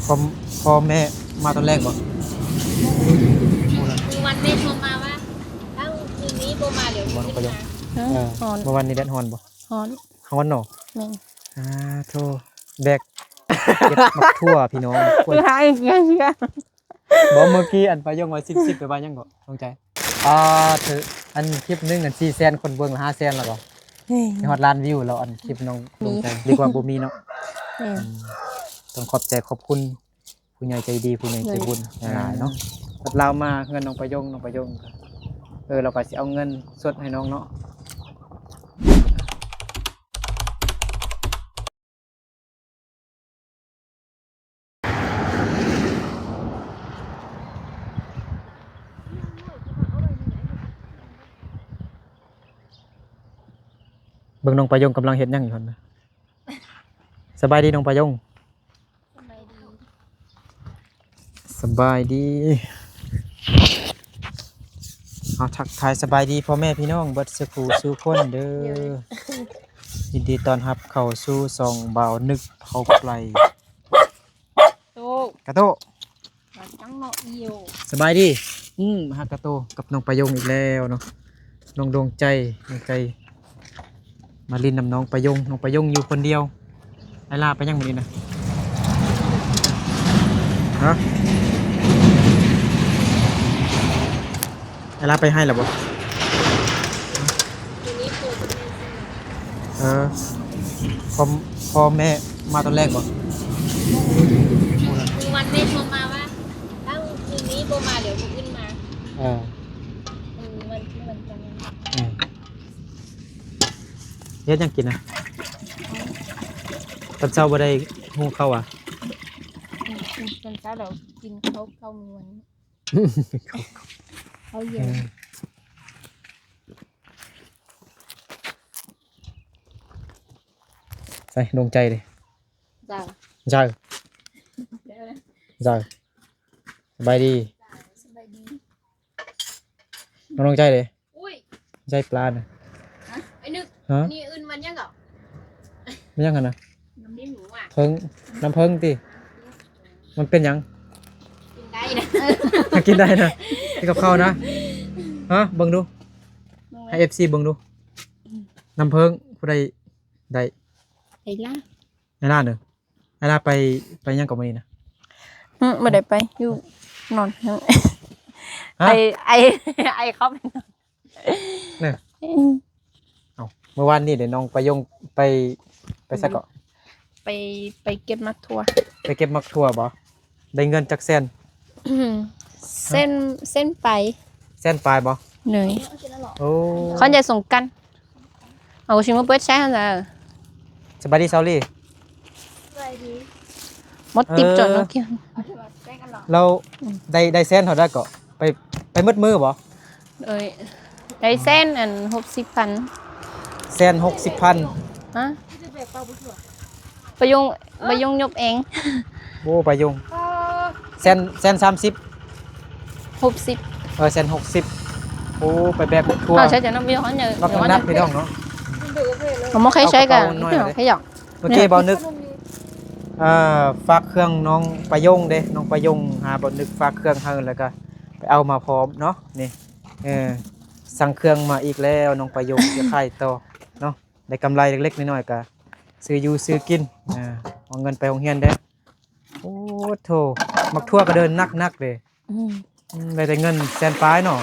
พ่อพ่อแม่มาตอนแรกบ่มีวันแม่โทรมาว่าถ้าคืนนี้โบมาเดี๋ยวบ่น้องประโยค ขึ้นมา เออ ฮอน เมื่อวันนี้แดดฮ้อนบ่ ฮอน ฮ้อนเนาะ แม่น โธ่แบกเก็บมักทั่วพี่น้องกล้วย คือหาอีกอย่างเงี้ย บ่เมื่อกี้อันประโยคว่า10ไปว่ายังก็สนใจเธออันคลิปหนึงอัน400,000คนเบิ่งละ500,000แล้วบ่ เฮ้ย มีฮอดล้านวิวแล้วอันคลิปน้องสนใจดีกว่าบ่มีเนาะ แม่น ต้องขอบใจขอบคุณผู้ใหญ่ใจดีผู้ใหญ่ใจบุญหลายๆเนาะเรามาเงินน้องประยงก็เราก็สิเอาเงินสดให้น้องเนาะเบิ่งน้องประยงกำลังเฮ็ดหยังอยู่หั่นนะสบายดีน้องประยงสบายดีเอาทักทายสบายดีพ่อแม่พี่น้องเบิดสุขสู่คนเด้อยินดีต้อนรับเข้าสู่ช่องบ่าวนึกเผาไกล โต กระโต มาจังเนาะอีโอ สบายดีฮากระโตกับน้องประยงอีกแล้วเนาะน้องดวงใจมาลินนำน้องประยงอยู่คนเดียวไอ้ลาไปยังมื้อนี้นะฮะไอ้ลาไปให้หรอบ่ คืนนี้โทรกับแม่ เออพ่อแม่มาตอนแรกบ่ มีวันแม่โทรมาว่าถ้าคืนนี้โบมาเดี๋ยวขึ้นมา เออ มันจันทร์ เออเฮ็ดหยังกินนะตอนเช้าบ่ได้ฮู้เข้าอ่ะ เป็นเช้าเรากินข้าวมีวันเขาเย็ เอน อใส่ดวงใจดิ จ้า ใช่ เดี๋ยวนะ ใช่สบายดี สบายดี น้องดวงใจดิ อุ้ย ใจปลาน่ะ ไอ้นึก ฮะ นี่อื่นมันยังเหรอ ไม่ยังกันนะ น้ำดิ้นหมูอ่ะ เพิ่งน้ำเพิ่งติมันเป็นหยัง กินได้นะ มันกินได้นะกินกับข้าวนะฮะเบิ่งดูให้ FC เบิ่งดูน้ำเพิ่งผู้ใดได้ ไอ้ล่ะ ไอ้ล่าเด้อไอ้ล่าไปยังกับมื้อนี้นะ ไม่ได้ไปอยู่นอน ฮะ ไอ้เขาไปนอน เนี่ยเอ้าเมื่อวานนี้เดี๋ยวน้องประยงไปซะเกาะ ไปเก็บมักทัว ไปเก็บมักทั่วบ่ได้เงินจักแสน เส้นไป แสนปลายบ่ เหนื่อย โอ้ เขาจะส่งกันเอาชิมว่าเปิดใช้หั่นล่ะ สบายดีซอรี่ มดติบจนเนาะเกี่ยว เราได้แสนเท่าได้เกาะไปมืดมือบ่ เอ้ยได้เส้นอัน60,000 แสน60,000 ฮะประยงยบเอง โอ้ประยงแสน30 60แสน60โอ้ไปแบกทั่ว เอาใช้จะน้ำเบี้ยเขาเนี่ย บักนัดพี่น้องเนาะ ผมไม่เคยใช้กัน เอากระเป๋าหน่อย ไม่เคยหยอก เมื่อกี้บ่นึกฝากเครื่องน้องประยงเด้น้องประยงหาบ่นึกฝากเครื่องให้แล้วก็ไปเอามาพร้อมเนาะนี่สั่งเครื่องมาอีกแล้วน้องประยงจะขายต่อเนาะได้กำไรเล็กๆน้อยๆก็ซื้ออยู่ซื้อกินเอาเงินไปโรงเรียนเด้โอ้โธ่มักทั่วก็เดินนักๆเด้ อืม ได้เงินแสนปลายเนาะ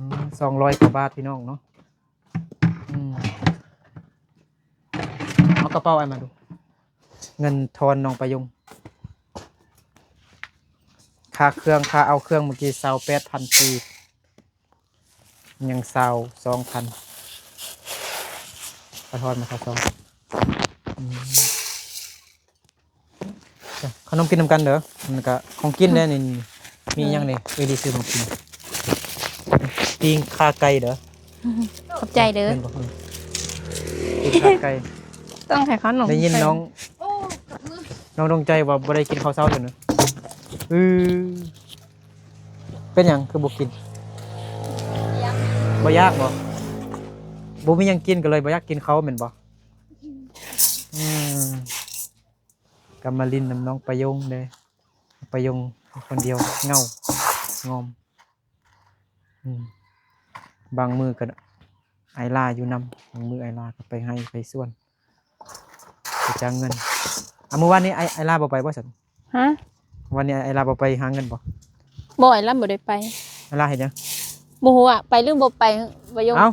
200 กว่าบาทพี่น้องเนาะเอากระเป๋าไอ้มาดู เงินทอนน้องประยงค่าเครื่องค่าเอาเครื่องเมื่อกี้28,000ปียัง2,000ขอทอนมาครับขนมกินนำกันเด้อมันก็ของกินได้นี่มีหยังนี่ดีซื้อของกินปิ้งขาไก่เด้อ ขอบใจเด้อ แม่นบ่ปิ้งขาไก่ ต้องให้เขาหนุ่ม ได้ยินน้อง โอ้กับมือ น้องดวงใจว่าบ่ได้กินข้าวเช้าเดี๋ยวนี้เป็นหยังคือบ่กิน ยัง บ่ยากบ่มีหยังกินก็เลยบ่อยากกินเขาแม่นบ่ก็ ก็มาลินน้ำน้องประยงเด้ประยงคนเดียวเงางอมบางมือก็ไอลาอยู่นำบางมือไอลาก็ไปให้ไปส่วนไปจ้างเงินเมื่อวานนี้ไอลาบ่ไปบ่ซั่น ฮะ วันนี้ไอลาบ่ไปหาเงินบ่ บ่อยแล้วบ่ได้ไป ไอลาเฮ็ดหยัง บ่ฮู้อะไปหรือบ่ไปบ่ยง เอ้า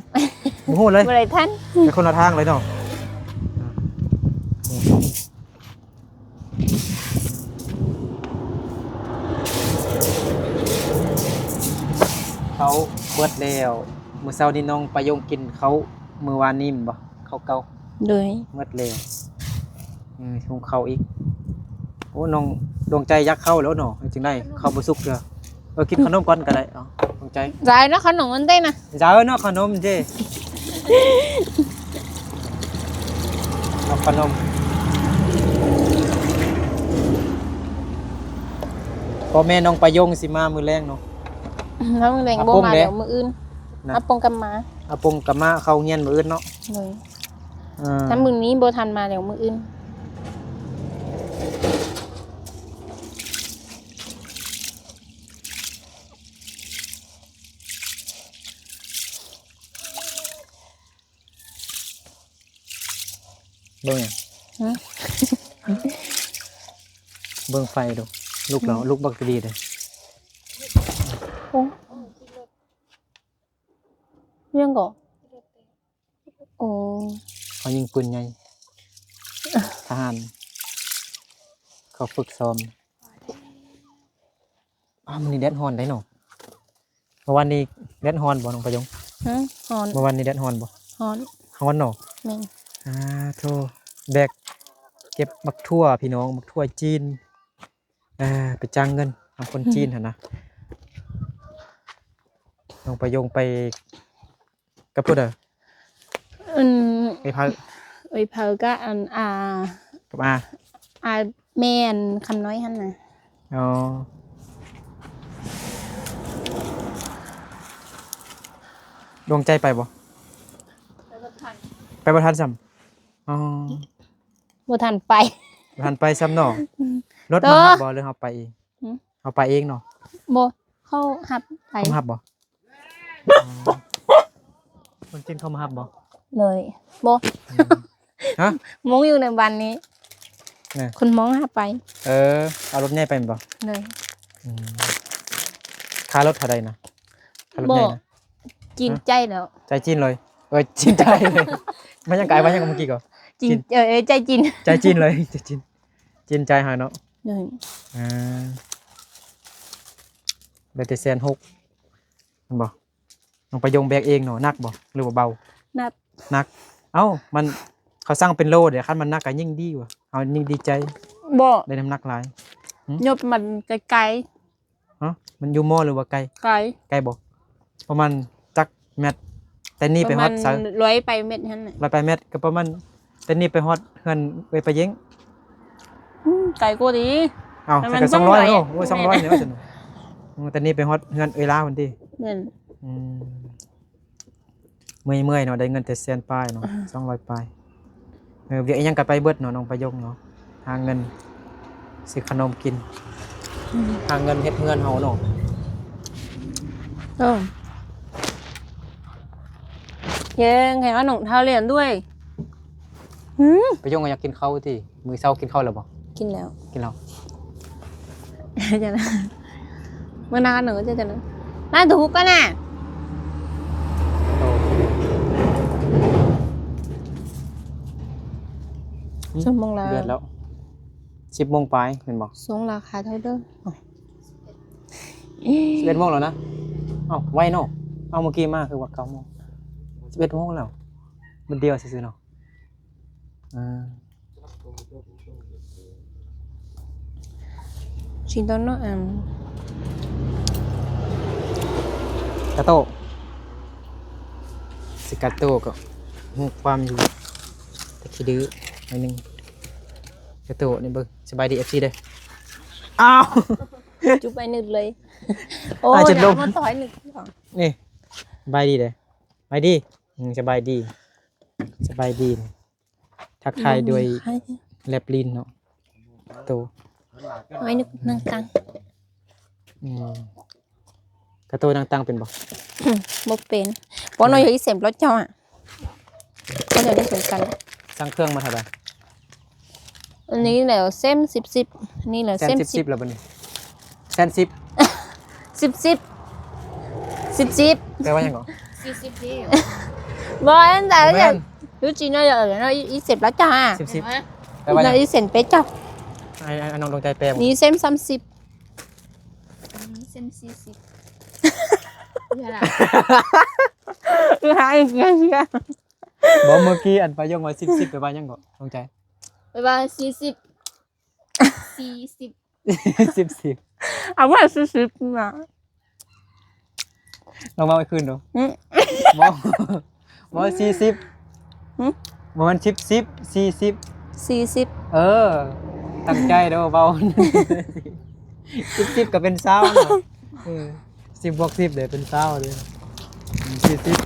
บ่ฮู้เลย บ่ได้ทัน ไปคนละทางเลยเนาะเขาเบิดแล้วมื้อเช้านี้น้องประยงกินเขามื้อวานนี้บ่เขาเก่า โดย เบิดแล้วหุงเขาอีกโอ้น้องดวงใจยักเข้าแล้วเนาะจึงได้เข้าบ่สุกเด้อกินขนมก่อนก็ได้เอ้าดวงใจ ได้เนาะขนมมันได้นะ จ้าเนาะขนมเจ้เอาขนมพ่อแม่น้องประยงสิมามื้อแรงเนาะ น้องแดงบ่มาเดี๋ยวมื้ออื่น นะ อาปงกับมา อาปงกับมาเข้าเงียนมื้ออื่นเนาะ โดย อ่า ถ้ามื้อนี้บ่ทันมาเดี๋ยวมื้ออื่น เบิ่งหยัง ฮะ เบิ่งไฟดูลูกเราลูกบักดีเด้อ โอ้เรื่องก่อโอ้ เขายิงปืนใหญ่ทหารเขาฝึกซ้อมมื้อนี้แดดร้อนได้เนาะเมื่อวานนี้แดดร้อนบ่น้องประยง ฮะฮอน เมื่อวานนี้แดดร้อนบ่ ฮอน ร้อนเนาะ แม่น โธ่แบกเก็บบักทั่วพี่น้องบักทั่วจีนไปจ้างเงินเอาคนจีนหั่นนะน้องประยงไปกับผู้ใด อืม ไปพา เอ้ยเพอก็อันกับอา แม่นคำน้อยหั่นน่ะ อ๋อดวงใจไปบ่ไปบ่ทันซ้ำอ๋อ บ่ทันไป บ่ทันไปซ้ำเนาะรถ เด้ มา อ รับบ่หรือเฮาไปเอง หือ เฮาไปเองเนาะ บ่เข้าหับไป เขามารับบ่คนจีนเขามารับบ่ เลยบ่ ฮะ มองอยู่ในวันนี้ เนี่ย คนมองหาไป เอารถใหญ่ไปแม่นบ่ เลย ค่ารถเท่าใดนะค่ารถใหญ่นะ กินใจแล้ว ใจจีนเลยจีนใจเลยมันยังไกลว่ายังเมื่อกี้ก่อน จินใจจิน ใจจีนเลยใจจีนจีนใจหายเนาะ เลย เบตเซน6มันบ่น้องประยงแบกเองเนาะหนักบ่หรือว่าเบา นับ หนักเอ้ามันเขาสร้างเป็นโลเดี๋ยวคันมันหนักก็ยิ่งดีว่ะเอายิ่งดีใจ บ่ ได้น้ำหนักหลาย ยบมันไกล ฮะมันอยู่มอหรือว่าไกล ไกล ไกลบ่ประมาณจักแมตรแต่นี่ไปฮอด ประ ซะ มาณร้อยไปเม็ดนั่นน่ะ ร้อยไปเมตรก็ประมาณแต่นี่ไปฮอดเฮือนไปเย้ง ไกลกว่าดี เอ้า แต่ แต่ มัน ก็ ต้อง 200 ไหว เนาะโอ้ย200เนี่ยว่าซั่นแต่นี่ไปฮอดเฮือนเอยลาพุ่นติ นั่น เมื่อยเนาะได้เงินแต่แสนปลายเนาะ200ปลายเวียกอิหยังก็ไปเบิดเนาะน้องประยงเนาะหาเงินซื้อขนมกินหาเงินเฮ็ดเงินเฮาเนาะ เออเย้เห็นว่าหนุ่มเท้าเรียนด้วย ประยงก็อยากกินข้าวติมื้อเช้ากินข้าวแล้วบ่ กินแล้ว กินแล้ว จะนะเมื่อนานหนูจะนะน่าถูกกันน่ะ ชั่วโมงละ เดือนแล้ว10โมงปลายแม่นบ่ สงราคาเท่าเดิม 11โมงแล้วนะเอ้าไวเนาะเอาเมื่อกี้มาคือว่า9โมง11โมงแล้วมันเดียวซื่อๆเนาะ ชินโตโน่กาโตะสิกาโตะก็หูความอยู่แต่ขี้ดื้อหน่อยหนึงกาโตะนี่เบิ่งสบายดี FC เด้ออ้าว จุบไปนึกเลยโอ้ อ่ะ ย จุดลม มาต่อยนึกก่อน นี่สบายดีเด้อสบายดีสบายดีสบายดี ทักทายโดยแลบลิ้นเนาะ ตัว ไว้นึกนั่งตัง กระตัวต่างๆเป็นบ่ บ่เป็นเพราะน้อยอยู่ที่เสียมรถเจ้าอ่ะก็จะได้สนกัน สั่งเครื่องมาเท่าไหร่ อันนี้แหละเส้น10อันนี้แหละ แส เส้ น น 10แล้วบัดนี้แสน10 10แปลว่าหยังเหรอ 40เดียว บ่อันแต่ บ่แม่ อย่าง น รู้จีน่าอย่างน้อยอีเสียมรถเจ้าอ่ะ 10 เห็นไหม แปลว่าห น้ ยั อง ยอีเสียมเป็ดเจ้า ไอ้น้องดวงใจแปลบ่ นี่เส้น30 เส้น40นี่ล่ะ คือหาอีกเงี้ย บ่เมื่อกี้อันประโยคว่า10แปลว่าหยังก็ดวงใจ ไปว่า40 10 เอาว่า40น่ะ ลองมาไปคืนดู อืม บ่40 หืม บ่มัน10 40 40 เออ ตั้งใจเด้อเบา 10ก็เป็น20เนาะเออ10บวก10เด้อเป็น20เด้อ40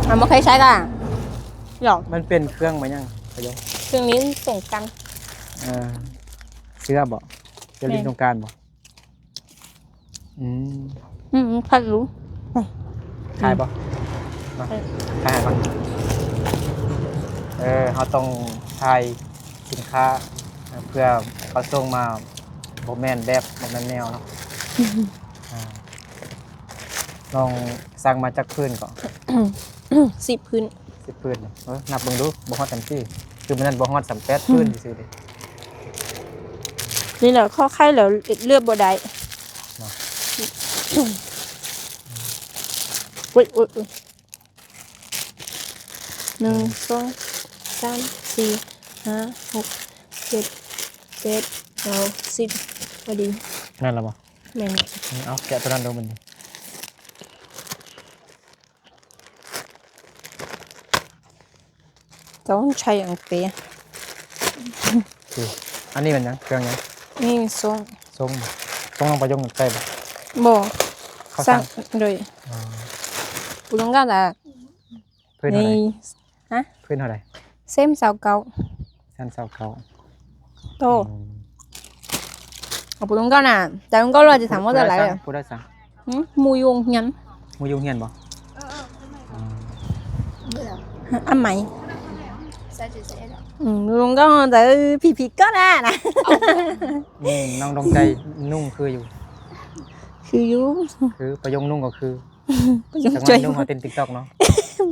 เอามาใครใช้กันหรอ มันเป็นเครื่องมายังประโยค เครื่องนี้ส่งกัน เออเสื้อบ่เสื้อลิงตรงกลารบ่ม พัดรู้ ขายบ่มาขายบ่เขาต้องขายสินค้าเพื่อเขาส่งมาบ่แม่นแบบบ่แม่นแนวเนาะลองสั่งมาจากพื้นก่อน 10พื้น 10พื้นนับเบิ่งดูบ่ฮอด34คือมันนั้นบ่ฮอด38พื้นซื่อๆเด้ นี่แหละข้อไข้แล้วเลือดบ่ได้ เนาะ อุ้ย1 2 3 4 5 6 7 8 9 10พอดี นั่นล่ะบ่ แม่น เอาแกะตัวนั้นดูมันดิ ต้องใช้อังเปย คืออันนี้มันหยังเครื่องหยัง นี่ส่ง ส่งลงประโยคใส่บ่ บ่ เขา สั่ สั่ ง ง โดยปุรงกันอ่ะ พื้นเท่าไหร่ นี่ฮะ พื้นเท่าไหร่ เส้นสาวเก่า ชั้นเสาเขา โตเอาปุรงกันอ่ะแต่ปุรงกันเราจะถามว่าจะอะไรอ่ะ ผู้ได้สั่ง มูยงยัน มูยุงเฮียนบ่ อันใหม่ 40 ปุรงกันแต่ผีก็ได้นะ น้องดวงใจนุ่งคืออยู่ คืออยู่ คือประโยคนุ่งก็คือ ยัง จังห ใจ วะนุ่งเขาเต้น TikTok เนาะ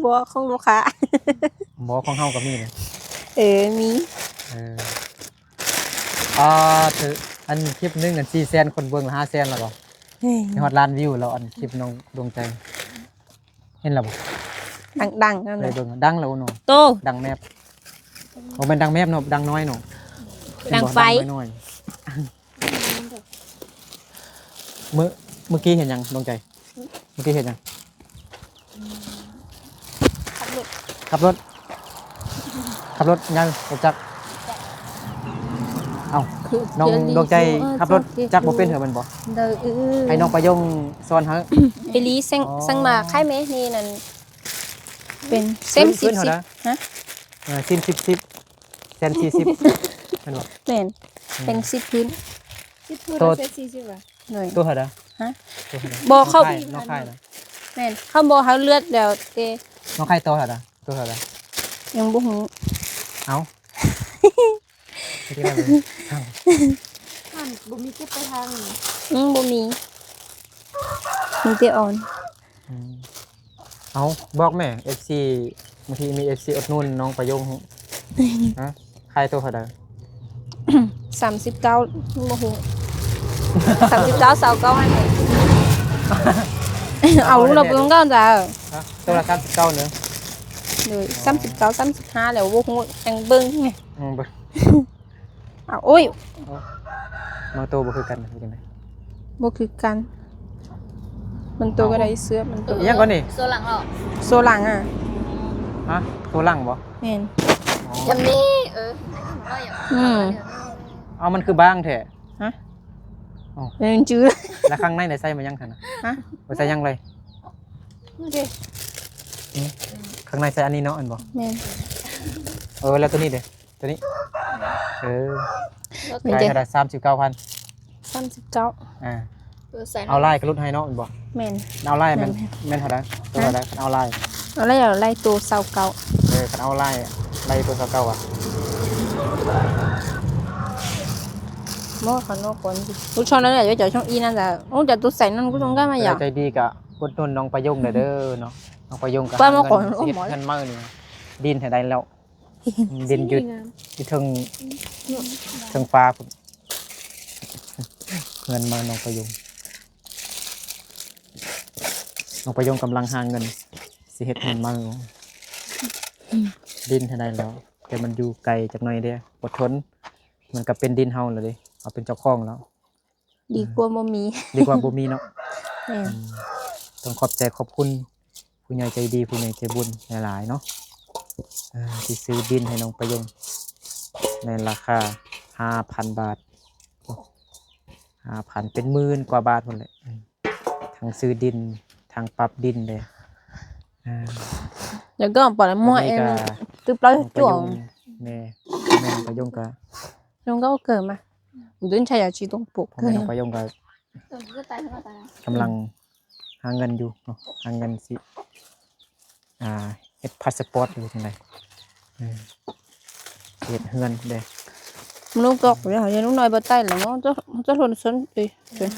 บ่ของลูกค้า บ่ของเฮาก็มีเลย มี เออถืออันคลิปหนึงอัน400,000คนเบิ่งละ500,000แล้วบ่มีฮอดล้านวิวแล้วอันคลิปน้องดวงใจ เห็นแล้วบ่ ดังๆนั่น เค เลย ย เบิ่งดังแล้วเนาะ โต ดังแมบบ่แม่นดังแมบเนาะดังน้อยเนาะ ดังไฟ น้อยๆเมื่อกี้เห็นยังดวงใจ เมื่อกี้เห็นยังขับรถยังรถจักรเอ้า คือ น้องดวงใจขับรถจักรบ่เป็นเหรอมันบ่ เด้อ ให้น้องประยงสอนเฮา ไปลีสั่ง อ๋อ สั่งมาค่ายไหมนี่นั่นเป็นเส้น ขึ้น 10 เท่าใด ฮะ ซิม10แสน40แม่นบ่ แม่นเป็น10พื้น 10ตัวเส้น40อ่ะ หน่อย ตัวเท่าใด ฮะ ตัวเท่าใด บ่เข้า น้องค่ายนะ แม่นเข้าบ่เฮาเลือดแล้วเต น้องค่ายตัวเท่าใดตัวเท่าใด ยังบ่ฮู้ เอ้าไม่ได้เลยเอ้า ท่านบ่มีเก็บไปทางนี้ บ่มีมีแต่อ่อน เอาบอกแม่ FC บางทีมี FC อดนุ่นน้องประโยงฮะใครตัวเขาได้ 39บ่ฮู้39 29อันนี้เอาเราบ่ต้องการจ้ะ ฮะตัวละ39เนื้อ เลย39 35แล้วบ่ฮู้จังเบิ่งไง บ่ อ้าวโอ้ย น้องโตบ่คือกันคือจังได๋ บ่คือกัน มันตัวก็ได้เสื้อมันตัว อีหยังก่อนนี่ โซหลังออก โซหลังอ่ะ ฮะตัวหลังบ่ แม่น จำนี้ว่าอย่าง เอามันคือบางแท้ ฮะเป็นจื้อ แล้วข้างในได้ใส่มายังคั่นน่ะ ฮะ บ่ใส่ยังเลย เด้ ข้างในใส่อันนี้เนาะอันบ่ แม่น แล้วตัวนี้เด้ ตัวนี้เออ มัน ขาย จะ เท่าไหร่39,000 39 อ่า ใส่ เอาไล่ก็ลดให้เนาะบ่ แม่น เอาไล่แม่นเท่าไหร่ตัวเท่าไหร่เอาไล่ เอาแล้วไล่ตัว29คันเอาไล่ตัว29อ่ะ mốt còn nó còn lúc cho nó là cho trong in là ông chả tôi sành nó cũng không cái mà ใจดีกะอุดหนุนน้องประยงเด้อเนาะน้องประยงก็ ว่ามาก่อน เฮ็ดเงินมานี่ดินให้ได้แล้วดินยึดที่ถึงฟ้าพุ่นเงินมาน้องประยงกำลังหาเงินสิเฮ็ดเงินมาดินให้ได้แล้วแต่มันอยู่ไกลจากหน่อยเด้อดทนมันก็เป็นดินเฮาแล้วดิเอาเป็นเจ้าของแล้ว đi qua mô mì ดีกว่าบ่มีเนาะ nè ต้องขอบใจขอบคุณผู้ใหญ่ใจดีผู้ใหญ่ใจบุญหลายๆเนาะที่ซื้อดินให้น้องประยงในราคา 5,000 บาท 5,000 เป็นหมื่นกว่าบาทหมดเลยทั้งซื้อดินทั้งปรับดินเลย rồi có một bảo là mua นี่ em ก็ từ bao น้องประยง chuộng แม่น้องประยงก็ không có cờ mà đến chạy là chỉต้องปลูก พ่อแม่น้องประยงก็ ก็ตายก็ตาย กำลังหาเงินอยู่เนาะหาเงินสิเฮ็ดพาสปอร์ตอยู่จังไดเฮ็ดเฮือนเด้ lúc gọt rồi hả lúc nói bắt tay là nó rất luôn sấn đi rồi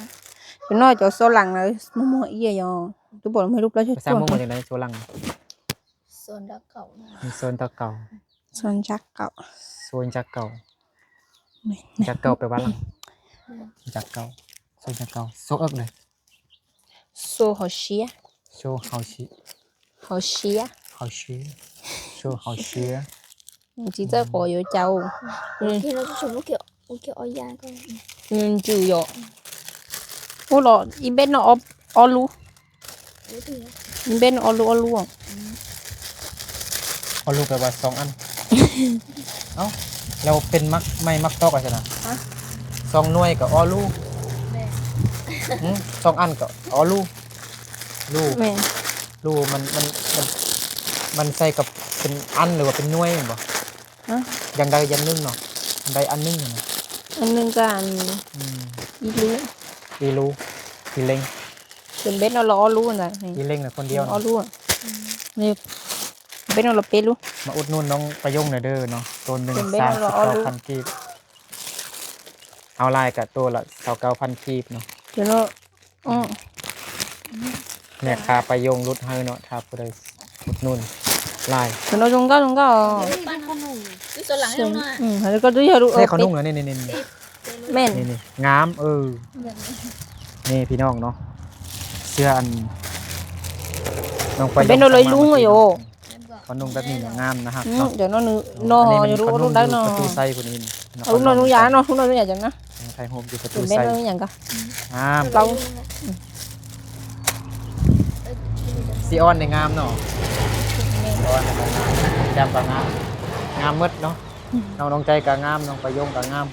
nói cho số lằng này mua ý rồi tôi bảo mấy lúc đó ภาษา cho มุ่งมาจากไหนโซลัง โซนดักเก่า มีโซนตะเก่า son chắc cậu โซนจักเก่าจักเก่าแปลว่าหลังจักเก่าโซนจักเก่าโซเอิกเลย số họ xía โชเฮาชิ họ xía เฮาชิโชเฮาเชีย chỉ tới có vô châu ที่เราจะชมว่าเกี่ยวอ้อยยาก็ chịu vô ô lọ im bên nó o lu ไม่ถึง im bên o lu เอาลูกไปว่า2 อัน เอ้าเราเป็นมักไม่มักตอกอะใช่นะ2 หน่วยกับออลูก แม่ 2 อันกับออลูก mẹ ลูกมันใส่กับเป็นอันหรือว่าเป็นหน่วยบ่ hả อย่างใดอย่างหนึงเนาะอันใดอันหนึงเนาะ anh nâng ra anh อืม đi lu อีลูอีเล็ง bên bên nó là o lu rồi này อีเล็งน่ะคนเดียว o น่ะ lu nè bên nó là pe lu มาอุดหนุนน้องประยงหน่อยเด้อเนาะตัวหนึ่ง เป็นเบ็ดเอาเหรอเอาลูก 39,000 กีบเอาลายกับตัวละ29,000 กีบเนาะ cho nó ừ. แม่ค้าประยงลดให้เนาะถ้าผู้ใดอุดหนุนลาย cho nó dùng có บ้านขนมคือโซนหลังให้เราหน่อย ừ hay có đứa giờ đủ ใส่ขาวนุ่งเหรอนี่ men นี่งามนี่พี่น้องเนาะเสื้ออันน้องประยง bên nó lấy luôn rồi vô ขาวนุ่งแบบนี้เนี่ยงามนะครับ ừ เนาะ cho nó อันนี้ nó มัน giờ ขาว đủ นุ่ง đủ đấy อยู่ nó ประตูไซคนนี้ lúc nó giá lúc nó giá chẳng nó ไทยโฮมอยู่ประตู bên ไซ nó nhận cả งาม lâu ซีออนในงามเนาะซีออนในงามแจมกับงามมืดเนาะน้องใจกับงามน้องประยงกับงาม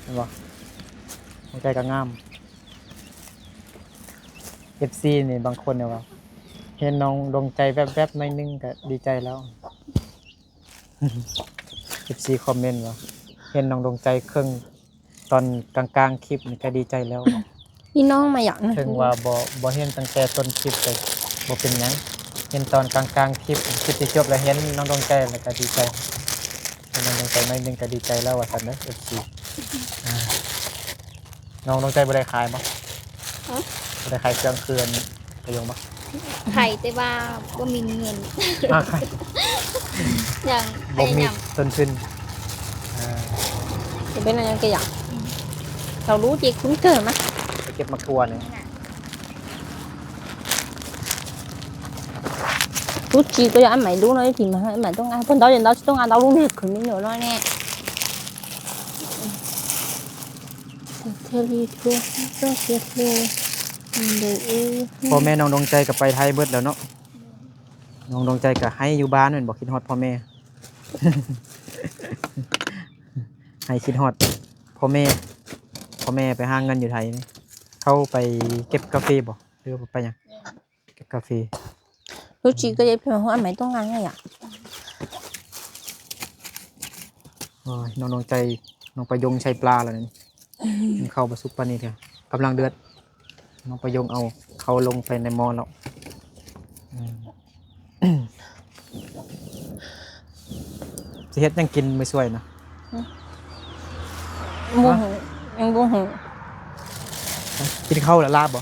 เห็นบ่น้องใจกับงาม FC นี่บางคนเนี่ยว่าเห็นน้องดวงใจแวบๆหน่อยนึงก็ดีใจแล้ว FC คอมเมนต์ว่าเห็นน้องดวงใจครึ่งตอนกลางๆคลิปนี่ก็ดีใจแล้ว đi nó mà nhận ถึงว่าบ่เห็นตั้งแต่ต้นคลิปเลยบ่เป็นหยังเห็นตอนกลางๆคลิปที่จบแล้วเห็นน้องดวงใจแล้วก็ดีใจเห็นน้องดวงใจหน่อยนึงก็ดีใจแล้วว่าซั่นเด้อ FC น้องดวงใจบ่ได้ขายบ่บ่ได้ขายเครื่องเคือนประโยงบ่ ไข่แต่ว่าก็มีเงิน ขาย อย่างพ บ่ ยา มี ยาม ต้นทุน thì bên này cái dạng tao lú chị cũng cơ mà ไปเก็บมะกรัวนี่ lú chị có ăn mày lú nói thì mà màyต้องăn phân đó đến đóต้องăn đâu lú nè khử miếng nữa nói nè theo đi thôi cho chết luôn để พ่อแม่น้องดวงใจก็ไปไทยเบิดแล้วเนาะน้องดวงใจก็ให้อยู่บ้านแม่นบ่คิดฮอดพ่อแม่ ให้คิดฮอดพ่อแม่ไปหาเงินอยู่ไทยนี่เขาไปเก็บกาแฟบ่หรือว่าไปหยังเก็บกาแฟ lú chị có vậy mà không ăn màyต้องăn ngay à โอ้ยน้องใจน้องประยงใช้ปลาแล้วนี่มันเข้ามาสุกปานนี้เถอะกำลังเดือดน้องประยงเอาเขาลงไปในหม้อแล้วสิเฮ็ดยังกินไม่สวยนะ บ่หูยังบ่หู กินข้าวแล้วลาบบ่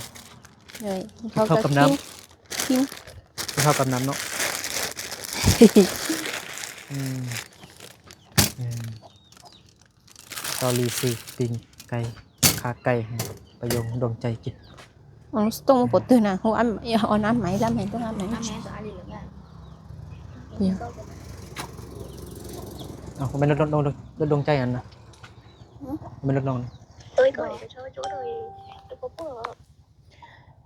เลย เข้ากับน้ำ กิน กินข้าวกับน้ำเนาะตอรีซีปิงไก่ขาไก่ให้ประยงดวงใจกิน On stung một từ nào, không ăn, on ăn máy ra mày tôi ăn máy. เอาเป็นรถดวงใจอันนะเป็นรถน้อง tôi gọi để cho chỗ rồi tôi có bữa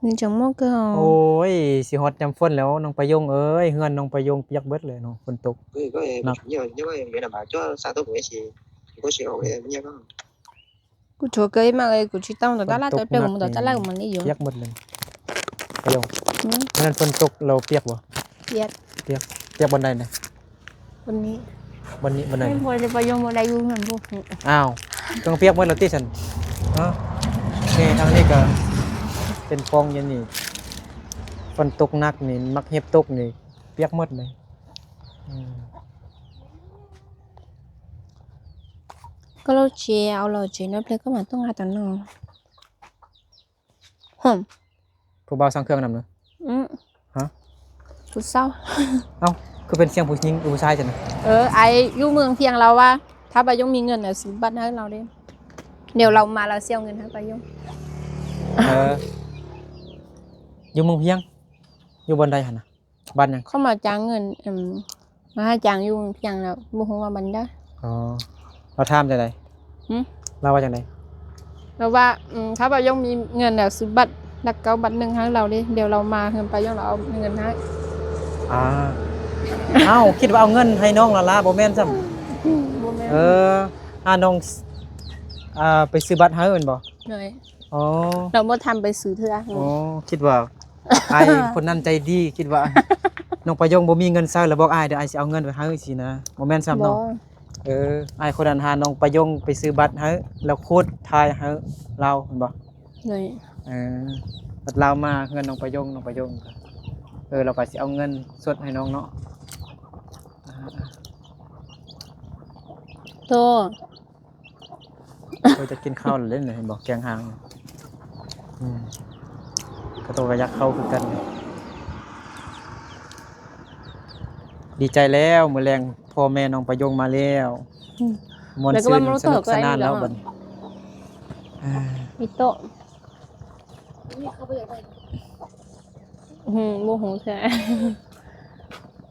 Mình chẳng mong cơ โอ้ยสิฮอดยามฝนแล้วน้องประยงเอ้ยเฮือนน้องประยงเปียกเบิดเลยเนาะฝนตก có em nhưng mà em là bảo cho sao tôi cũng gì có chiều em nha con Cô chúa cây mà cái cô chỉ tao nó đã là tôi đều một đã là của mình đi เปียกหมดเลยประยงนั่นฝนตกเราเปียกบ่ Biết เปียกบนใดนะ Bênนี้ บนนี้บนใด Bên hồi thì bao nhiêu một đây luôn mình vô อ้าวต้องเปียกหมดแล้วติฉันฮะนี่ทางนี้ก็เป็นฟองอย่างนี้ฝนตกหนักนี่มักเห็บตกนี่เปียกหมดเลย Có lâu chè ao lâu chè nó play có mà tôi ngại tao nó Hừm ผู้บ่าวสั่งเครื่องนำเนาะ ฮะ Phút sau เอ้าคือเป็นเสียงผู้หญิงหรือผู้ชายจังนะ ai yêu mường phiềnเราว่าถ้าไปยงมีเงินเดี๋ยวซื้อบัตรให้เราดิเดี๋ยวเรามาเราเสียเงินให้ไปยง อยู่เมืองเพียงอยู่บนใดหั่นน่ะบ้านหยัง เขามาจ้างเงินมาให้จ้างอยู่เมืองเพียงแล้วบ่ฮู้ว่าบันได้ อ๋อเราถามจังได๋ หึ เราว่าจังได๋ แล้วว่าถ้าไปยงมีเงินเดี๋ยวซื้อบัตรแล้วก็บัตรหนึงให้เราดิเดี๋ยวเรามาเงินไปยงเราเอาเงินให้ อ่าเอ้าคิดว่าเอาเงินให้น้องละล่ะบ่แม่นซ้ำ บ่แม่น หาน้องไปซื้อบัตรให้เอิ้นบ่ เลย อ๋อ เราบ่ทำไปซื้อเทื่อ อ๋อคิดว่าไอ้คนนั้นใจดีคิดว่า น้องประยงบ่มีเงินใช้แล้วบอกอ้ายเดี๋ยวอ้ายสิเอาเงินไปให้สินะบ่แม่นซ้ำ บ่ เนาะอ้ายคนนั้นหาน้องประยงไปซื้อบัตรให้แล้วโคตรทายให้เราเห็นบ่ เลย บัดเรามาเงินน้องประยงก็เราก็สิเอาเงินสดให้น้องเนาะ โต เราจะกินข้าวหรือเล่นเลยเห็นบอกแกงหางกระโตกระยักเข้าคือกันดีใจแล้วมื้อแรงพ่อแม่น้องประยงมาแล้วมวนซื่นสนุกสนานแล้วบัดนี้ มีโตะ นี่เขาไปไหน บ่ฮู้แท้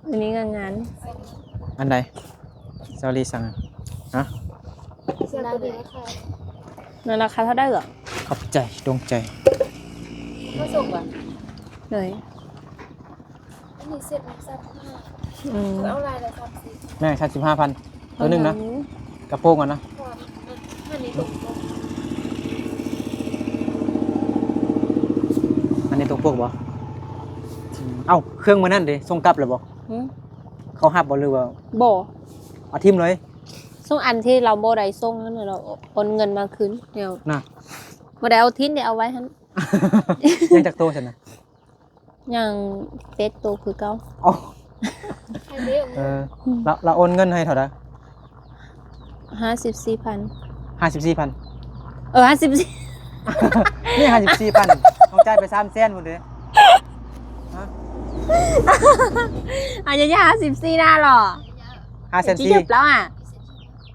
อันนี้งาน อันใดซอรี่สั่งฮะ เสื้อตัวเดียวค่ะ ในราคาเท่าได้เหรอ ขอบใจดวงใจ ก็ส่งอ่ะ เลย อันนี้เสร็จแล้วซับผ้าเอาลายอะไรซับสิ แม่งชัด15,000ตัวหนึงนะกระโปรงก่อนนะ ความอันนี้ตรง อันนี้ตัวพวกบ่เอ้าเครื่องมันนั่นดิส่งกลับเลยบ่เขาหับบ่หรือว่า บ่ เอาทิ่มเลย ส่งอันที่เราบ่ได้ส่งนั่นน่ะเราโอนเงินมาคืนเดี๋ยว น่ะ บ่ได้เอาทิ้งเดี๋ยวเอาไว้หั่น ยังจากโตฉันนะ อย่างเป็ดโตคือเก่า อ๋อ ใครเลี้ยง เราโอนเงินให้เท่าไหร่ 54,000 54,000 54 นี่ 54,000ต้องจ่ายไป300,000พุ่นเด้ฮะ อันนี้54น่ะหรอ 500,000 chỉ chụp lão à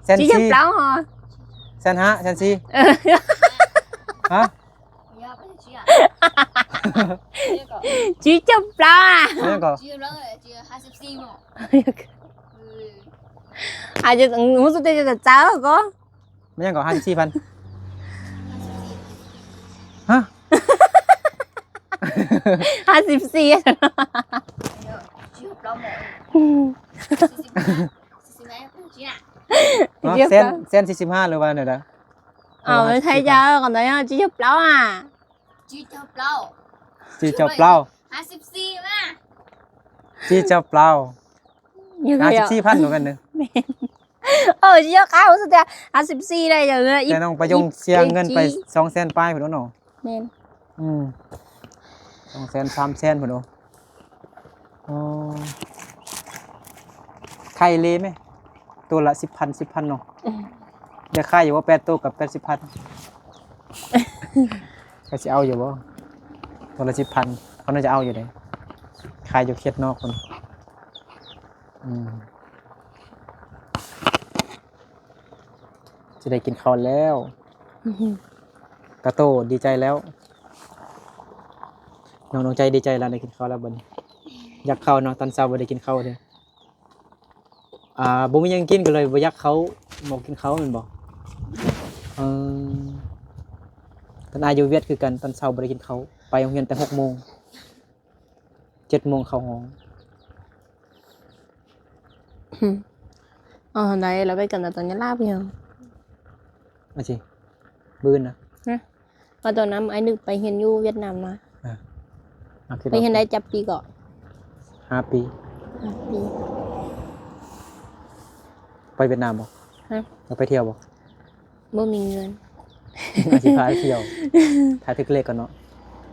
แสน chỉ สี่ chụp lão hả แสนห้าแสนสี่ฮะ ยาไปเชี่ย chỉ chụp lão à ไม่ยังก่อน เชี่ยแล้วเชี่ย54หมด à chứ muốn số tiền cho cháu hả cô ไม่ยังก่อน54,000ฮะ 54 เชี่ยแล้วหมดสิไหมเชี่ย แสน45หรือว่าเนี่ยนะ mới thấy chưa còn thấy không chỉ chụp lão à จีเจ้าเปล่า จีเจ้าเปล่า 54มา จีเจ้าเปล่า như vậy 54,000เหมือนกันนึง เยอะข้าวสุดท้าย54ได้จังเลย แต่น้องประยงเสียเงินไป200,000ปลายพุ่นเนาะ แม่น 200,000 300,000พุ่นเนาะอ๋อไข่เลยไหมตัวละ10,000 เนาะเดี๋ยวขายอยู่ว่า8ตัวกับ80,000ก็สิเอาอยู่บ่ตัวละ10,000เขาน่าจะเอาอยู่เด้ขายอยู่เขตนอกพุ่นจะได้กินข้าวแล้วกระโตดีใจแล้วน้องใจดีใจแล้วได้กินข้าวแล้วบัดนี้อยากเข้าเนาะตอนเช้าบ่ได้กินข้าวเด้บ่มีหยังกินก็เลยบ่อยากเขาบ่กินข้าวแม่นบ่ตอนอายุเวียดคือกันตอนเช้าบ่ได้กินข้าวไปโรงเรียนแต่ 6:00 น 7:00 นเข้าห้องไหนเราไปกันตอนนี้ลาบยัง ว่าสิบื้นนะ ว่าตอนนั้นไอ้นึกไปเห็นอยู่เวียดนามมาไปเห็นได้จับปีก่อน5 ปี 5 ปี ไปเวียดนามบ่ ฮะ เราไปเที่ยวบ่ บ่มีเงิน อาสิพาไปเที่ยวถ่ายทึกเลขก่อนเนาะ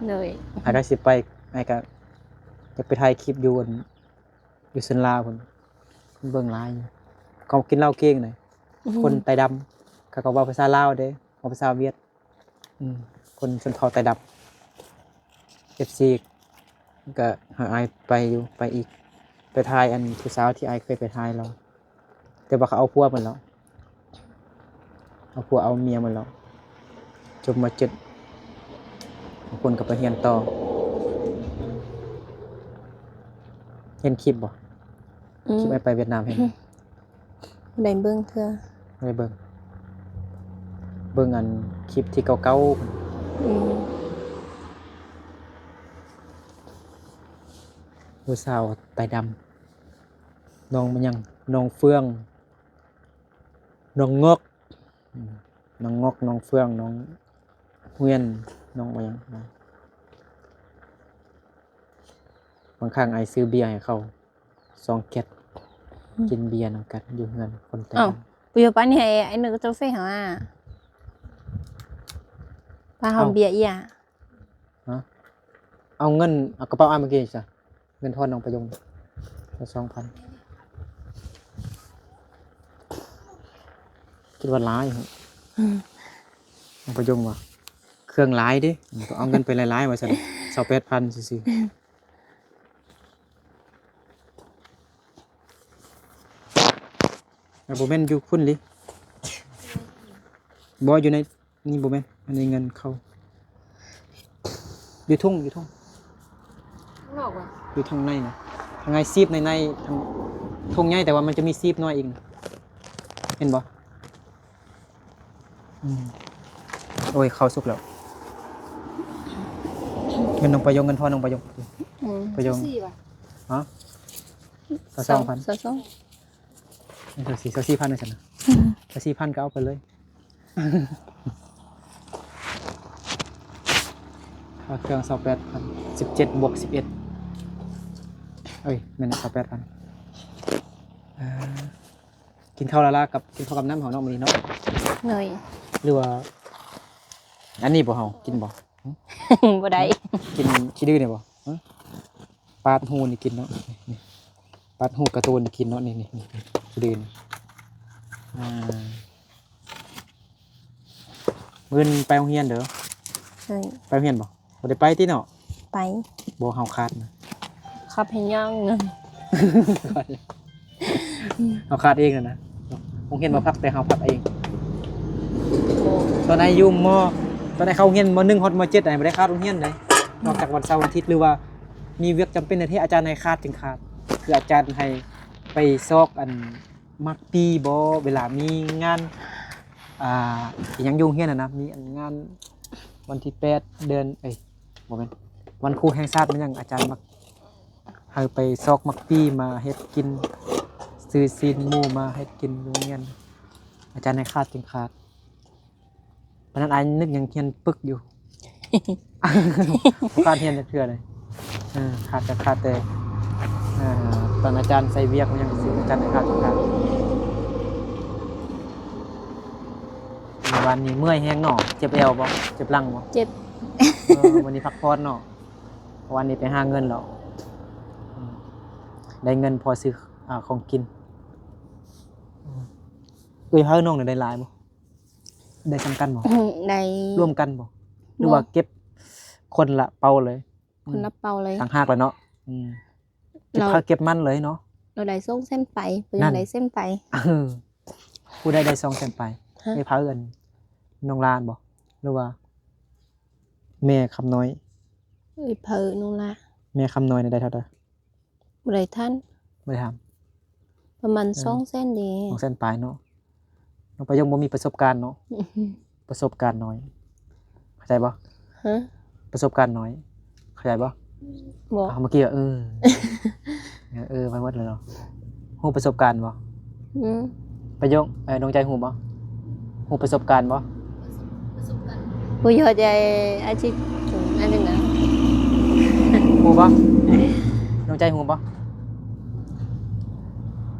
เลย ก็สิไปไอ้ก็จะไปถ่ายคลิปอยู่อยู่ซันลาพุ่นเบิ่งหลายอยู่เขากินเหล้าเก่งหน่อยคนไตดำเขาก็เว้าภาษาลาวเด้เว้าภาษาเวียดคนชนเผ่าไตดำ FC ก็หาอายไปอยู่ไปอีกไปถ่ายอันผู้สาวที่อายเคยไปถ่ายเราแต่ว่าเขาเอาผัวมันแล้วเอาผัวเอาเมียมันแล้วจบมาบางคนก็ไปเรียนต่อเห็นคลิปบ่คลิปไปเวียดนามเห็น ได้เบิ่งเทื่อ ไม่ได้เบิ่งอันคลิปที่เก่าๆผู้สาวไตดำน้องมันยังน้องเฟืองน้องงอกน้องงอกน้องเฟืองน้องเฮือนน้องมันยังบางครั้งไอซื้อเบียร์ให้เขา2 แก๊สกินเบียร์นำกันอยู่เฮือนคนไตดำ bây giờ bán hè anh đừng có cho phép hả ba hồng bịa gì à เอาเงินเอากระเป๋าอ้ายเมื่อกี้จ้ะเงินทอนน้องประยง2,000คิดว่าหลายน้องประยงว่าเครื่องหลายเด้ต้องเอาเงินไปหลายๆว่าซั่น28,000ซื่อๆบ่แม่นอยู่พุ่นลิบ่อยู่ในนี่บ่แม่นอันนี้เงินเข้าอยู่ทุ่ง ข้างนอกว่ะ อยู่ทางในนะทางในซีบในทางทุ่งใหญ่แต่ว่ามันจะมีซีบน้อยอีกนะเห็นบ่โอ้ยเข้าสุกแล้วเงินน้องประยงเงินทอนน้องประยงประยง สี่ว่ะ ฮะ2,000 sao เดี๋ยว4,000นะฉันนะถ้า4,000ก็เอาไปเลยค่าเครื่อง28,000 17 บวก 11เอ้ยแม่น 28,000กินข้าวละกับกินข้าวกับน้ำของน้องมื้อนี้เนาะ rồi หรือว่าอันนี้บ่เฮากินบ่ vào đây กินขี้ดื้อเนี่ยบ่ปาดหูนี่กินเนาะนี่ปาดหูการ์ตูนกินเนาะนี่ขี้ดื้อมื้อนี้ไปโรงเรียนเด้อ rồi ไปโรงเรียนบ่บ่ได้ไปติเนาะ bánh บ่เฮาขาดนะ khắp hình nhang เฮาขาดเองนะโรงเรียนบ่พักแต่เฮาพักเองตอนอายุมตอนเข้าโรงเรียนม1 ฮอดม7บ่ได้ขาดโรงเรียนเลยนอกจากวันเสาร์วันอาทิตย์หรือว่ามีเวียกจำเป็นที่อาจารย์ให้ขาดจึงขาดคืออาจารย์ให้ไปซอกอันมักปีบ่เวลามีงานอีหยังอยู่โรงเรียนน่ะนะมีงานวันที่8เดือนบ่แม่นวันครูแห่งชาติมันยังอาจารย์มักให้ไปซอกมักปีมาเฮ็ดกินซื้อซีนหมูมาเฮ็ดกินโรงเรียนอาจารย์ให้ขาดจึงขาดเพราะนั้นอ้ายนึกยังเรียนปึกอยู่ การเรียนจะเทื่อเลยขาดแต่ตอนอาจารย์ใส่เวียกมันยังสิอาจารย์ให้ขาด วันนี้เมื่อยแห้งเนาะเจ็บเอวบ่เจ็บหลังบ่ เจ็บ วันนี้พักผ่อนเนาะวันนี้ไปหาเงินแล้วได้เงินพอซื้อของกินเอ้ยพาน้องได้หลายบ่ได้สำกันบ่ ใน ร่วมกันบ่หรือว่าเก็บคนละเป่าเลย คนรับเป่าเลย ต่างหากแล้วเนาะเก็บ เรา ข้าวเก็บมันเลยเนาะ เราได้ส่งเส้นไปเพื่ นั่ อน ได้เส้นไป ผู้ได้2แสนไป ฮะ ไอ้พาเอิ้นน้องลานบ่หรือว่า แม่คำน้อย เอ้ยเพอนู่นละ แม่คำน้อยได้เท่าใด บ่ได้ท่าน บ่ได้ถาม ประมาณ2 เส้นดี 2แสนปลายเนาะน้องประยงบ่มีประสบการณ์เนาะประสบการณ์น้อยเข้าใจบ่ ฮะ ประสบการณ์น้อยเข้าใจบ่ บ่ เมื่อกี้ไปหมดเลยเนาะฮู้ประสบการณ์บ่ อืม ประยงน้องใจฮู้บ่ฮู้ประสบการณ์บ่ ประสบการณ์ ผู้ยอดใจอาชีพอันนึงนะ ฮู้บ่น้องใจฮู้บ่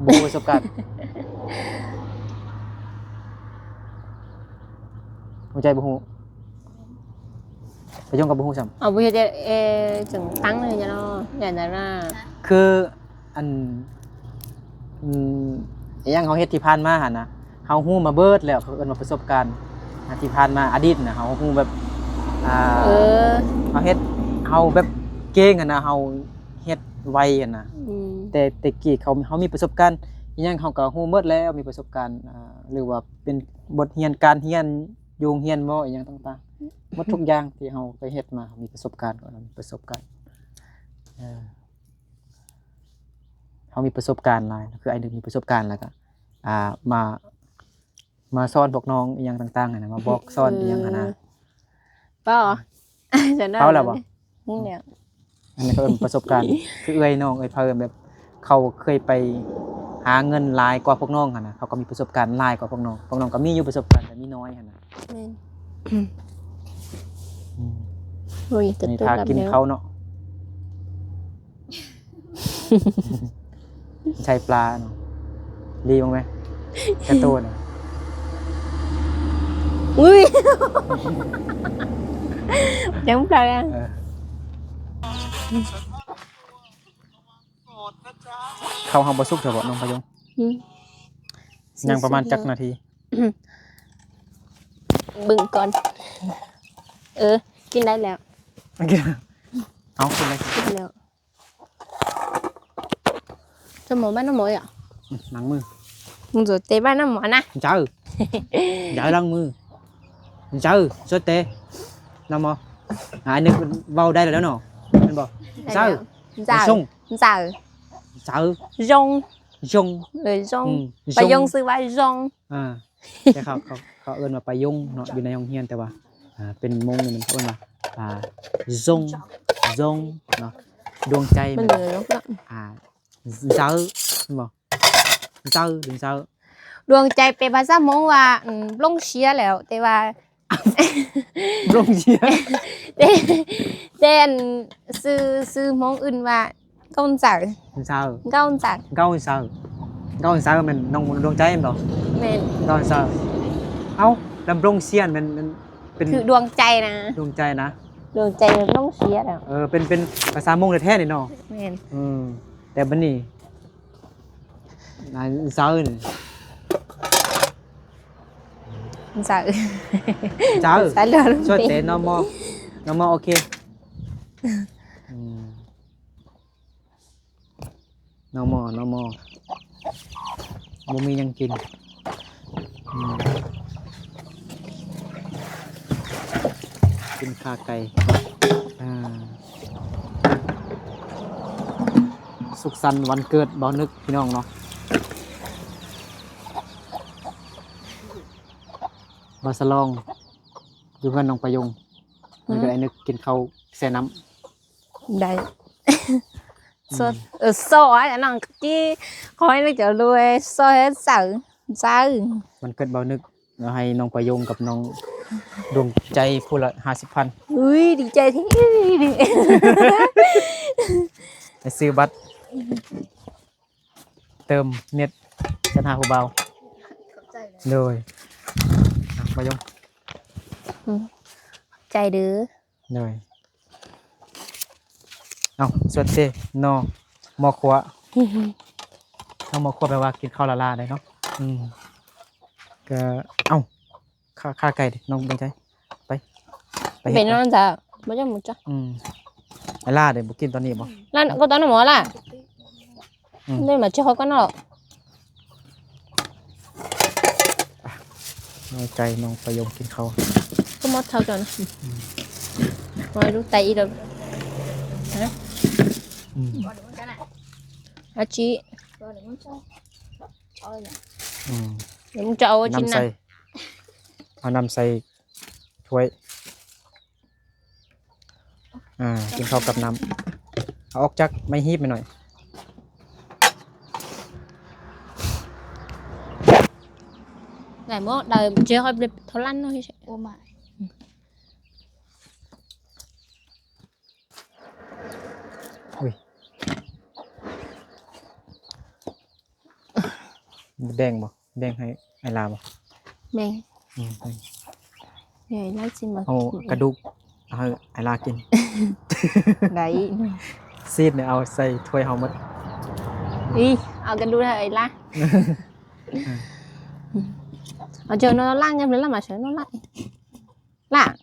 บ่ประสบการณ์น้องใจบ่ฮู้ประยงก็บ่ฮู้ซ้ำ เอาผู้ยอดใจถึงตั้งเลยจ้ะเนาะอย่างนั้นน่ะ คืออันอหยังเขาเฮ็ดที่ผ่านมาหั่นนะเฮาฮู้มาเบิดแล้วเขาเอิ้นว่าประสบการณ์ที่ผ่านมาอดีตน่ะเฮาฮู้แบบเออ เฮาเฮ็ดเฮาแบบเก่งอะนะเฮาเฮ็ดไวอะนะ อืม แต่แต่กี้เขามีประสบการณ์อิหยังเขาก็ฮู้หมดแล้วมีประสบการณ์หรือว่าเป็นบทเรียนการเรียนอยู่โรงเรียนบ่อิหยังต่างๆหมดทุกอย่างที่เฮาเคยเฮ็ดมามีประสบการณ์ก่อนมีประสบการณ์เขามีประสบการณ์หลายคือไอ้หนึ่งมีประสบการณ์แล้วก็มาสอนพวกน้องอหย่างต่างๆนะมาบอกสอนอหย่างนะ เปล่าจะได้ เปล่าแล้วบ่ นี่เนี่ย อันนี้เขาเป็นประสบการณ์ คือเอ้ยน้องเอ้ยเพิ่นแบบเขาเคยไปหาเงินหลายกว่าพวกน้องหั่นนะเขาก็มีประสบการณ์หลายกว่าพวกน้องก็มีอยู่ประสบการณ์แต่มีน้อยหั่นนะ แม่น อืม โอ้ย อันนี้ ตุ๊ ถ้า รับ กิน แล้ว เขาเนาะ ใช้ปลาเนาะดีบ้างไหมกระตูน อุ้ย ยังเปล่ายัง เข้าห้องบ่สุกเถอะบ่น้องพะยง อืม ยังประมาณจักนาที บึงก่อน กินได้แล้ว เอาคุณเลย กินแล้วจะหมอบ้านน้ำหมอยอ่ะ หนังมือ มึงจะเตะบ้านน้ำหมอนะ เจ้าอย่าล้างมือเจ้าสดเตะน้ำมอนึกเว้าได้แล้วเนาะแม่นบ่เจ้า จ่า ส่ง จ่า เจ้า จง ยง เลยจง อืม ไปยงซื้อไว้จง แต่เขาเอิ้นว่าไปยงเนาะอยู่ในโรงเรียนแต่ว่าเป็นมงนี่มันเขาเอิ้นว่าซงเนาะดวงใจ มัน มัน เลยแล้วก็ เจ้าแม่นบ่เจ้าถึงเจ้า ดวงใจเป็นภาษามงว่าลงเชียร์แล้ว แต่ว่า ลงเชียร์ แต่อันซื้อมงอื่นว่าก้อนจัก เจ้า ก้อนจัก เก้าเจ้ามันน้องดวงใจแม่นบ่ แม่น เก้าเจ้าเอ้าลำลงเชียร์มันเป็น คือดวงใจนะ ดวงใจนะ ดวงใจมันลงเชียร์แล้ว เป็นภาษามงแท้ๆนี่เนาะ แม่น แต่บัดนี้นายเจ้านี่ จัก เจ้า สายเรือลง ช่วย ไป เตะน้องมอโอเคน้องมอบ่มีหยังกินกินขาไก่สุขสันต์วันเกิดบ่าวนึกพี่น้องเนาะบาสลองอยู่กันน้องประยงมันก็ไอ้นึกกินข้าวแซ่น้ำ ได้โซ่อันนั้นกี้คอยนึกจะรวยโซ่ให้สั่งจ้า มันเกิดบ่าวนึกเราให้น้องประยงกับน้องดวงใจผู้ละ50,000 อุ้ยดีใจที่ดี ไปซื้อบัตรเติมเน็ตจะหาผู้เบา เข้าใจเลย เลยประยง ใจเด้อ เลยเอาสวัสดีนอมอครัวเอามอครัวแปลว่ากินข้าวละลาได้เนาะก็เอ้าค่าไก่ดิน้องเป็นใจไปไป เป็ เฮ็ น ด นั่นจ้ะบ่จะหมดจ้ะ ไอ้ล่าเดี๋ยวบุกินตอนนี้บ่ แล้วก็ตอนนั้นหมอล่ะ อืม นี่มาเจ้าก็เนาะ น้อยใจน้องประยงกินข้าว ก็หมดเท่ากันมาดูไตอีกแล้วฮะ อืม อาชี ก็เดี๋ยวมันจะเอาอย่าง อืม เดี๋ยวมึงจะเอาชิ้น น้ำ นะ ใส่เอาน้ำใส่ถ้วยกินข้าวกับน้ำเอาออกจากไม่ฮีบไปหน่อย ไหนหมอเดี๋ยวเจ้าค่อยไปเท่านั้นเนาะใช่ โอ้มา แดงบ่แดงให้ไอ้ลาบ่ แม่ง แดง ใหญ่ไล่สิมา เอากระดูกเอาให้ไอ้ลากิน ได้ ซีดเนี่ยเอาใส่ถ้วยเฮาหมด อีเอากันดูเถอะไอ้ล่ะเอาเจอnó lăn nha mình làm mà sợ nó lại lạ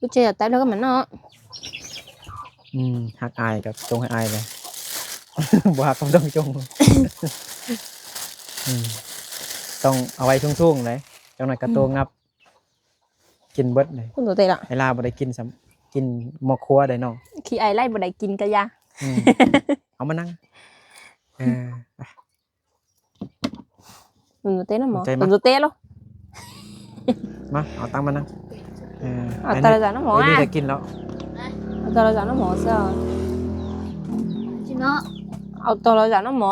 cứ chơi ở tay đó cái mình nó หักอายกับจงให้อายเลย บ่หักก็ต้องจง ต้องเอาไว้ทุ่งๆเลยจังหน่อยกระโตงับ กินเบิดเลย คุณตัวเตะละ ไอ้ลาบ่ได้กินซ้ำกินหมอครัวได้น้อง khi ai lấy bữa đại kinh cả ya เอามานั่งไป mình tê nó mỏ Chạy mắt. mình tê luôn มาเอาตังค์มานั่ง à tao là nó mỏ ไอ้นี่ à จะกินแล้ว tao là nó mỏ sao จิเนาะ tao là nó mỏ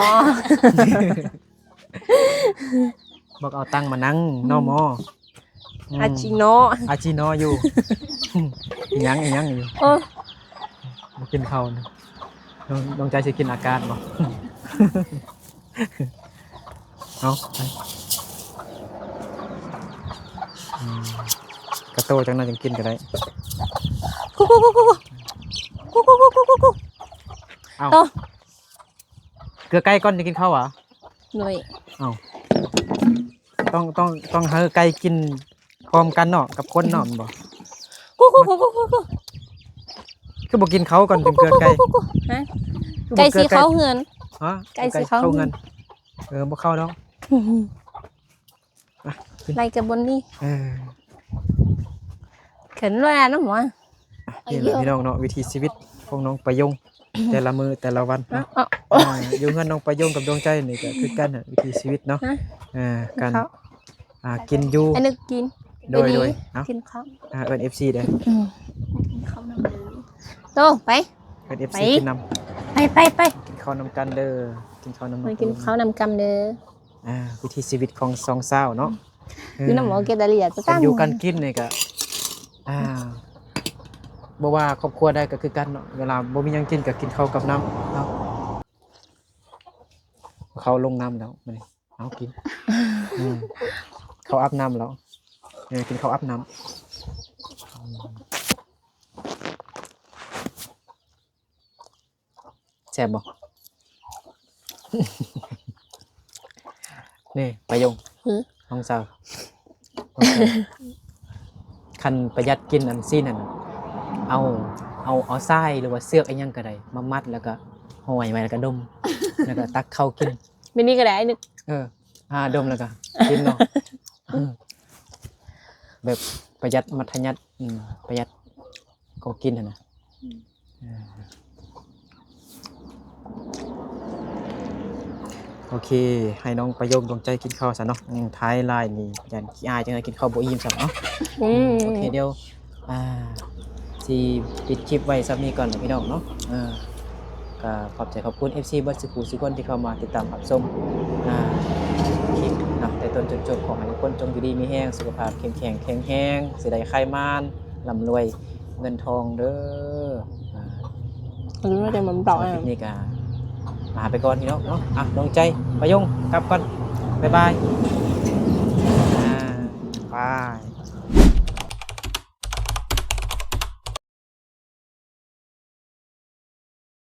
บอกเอาตังค์มานั่งนอมอ à chị nó อาจีนออยู่ อีหยังอยู่ ơ มากินข้าวนะน้องใจสิกินอากาศบ่ เอาไปกระโตจังนั้นจังกินก็ได้ cu cu cu cu cu cu cu cu cu cu เอา Tô เกลือไก่ก่อนจะกินข้าวเหรอ rồi เอาต้องให้ไก่กินพร้อมกันเนาะกับคนเนาะมันบ่ cu cu cu cu cu cu คือบ่กินเขาก่อนถึงเกลือไก่ cu cu hả คือบ่ cây เกลื xì อไก่ khâu hườn ฮะ ไก่สิเข้า เงินบ่เข้าดอก này cái bún đi เออ khẩn luôn à nó mỏ นี่แหละพี่น้องเนาะวิถีชีวิตของน้องประยง แต่ละมือแต่ละวันเนาะ อยู่เงินน้องประยงกับดวงใจนี่ก็คือกันน่ะวิถีชีวิตเนาะ ฮะ การ เขา กินอยู่ anh được kín โดยเอ้า kín khó เอิ้น FC เด้อ เขานำเดือ tô phải เอิ้น FC ไป กินน้ำ ไป กินข้าวนำกันเด้อกินข้าวนำ มากินข้าวนำกำเด้อ วิถีชีวิตของสองสาวเนาะ อยู่น้ำหมอเกดาลีอ่ะจะ กั ตั้ น ง อยู่กันกินนี่ก็บ่ว่าครอบครัวใดก็คือกันเนาะเวลาบ่มีหยังกินก็กินข้าวกับน้ำเนาะเขาลงน้ำแล้วมื้อนี้เอากินเขาอาบน้ำแล้วกินข้าวอาบน้ำแซ่บบ่ นี่ประยงน้องสาวคันประหยัดกินอันซี่นั่นเอาทรายหรือว่าเสือกไอ้ยังก็ได้มามัดแล้วก็ห่อยไว้แล้วก็ดม แล้วก็ตักเข้ากิน มินี่ก็ได้นึก ดมแล้วก็กินเนาะแบบประหยัดมัธยัติประหยัดก็กินนะโอเคให้น้องประโยคดวงใจกินข้าวซะเนาะท้ายไลน์นี่ยันขี้อายจังเลยกินข้าวบ่อิ่มซะเนาะโอเคเดี๋ยวสิปิดคลิปไว้ซับนี้ก่อนนะพี่น้องเนาะก็ขอบใจขอบคุณ FC เบิร์ดสุขุสุขคนที่เข้ามาติดตามรับชมคลิปเนาะแต่ต้นจนจบขอให้ทุกคนจงอยู่ดีมีแห้งสุขภาพเข้มแข็งแข็งแรงสิได้ไขมันร่ำรวยเงินทองเด้อ รู้ว่าจะมัน ต่ ต่ อ อ คลิปนี้ก็ลาไปก่อนพี่น้องเนาะดวงใจประยงกลับก่อนบ๊ายบายบาย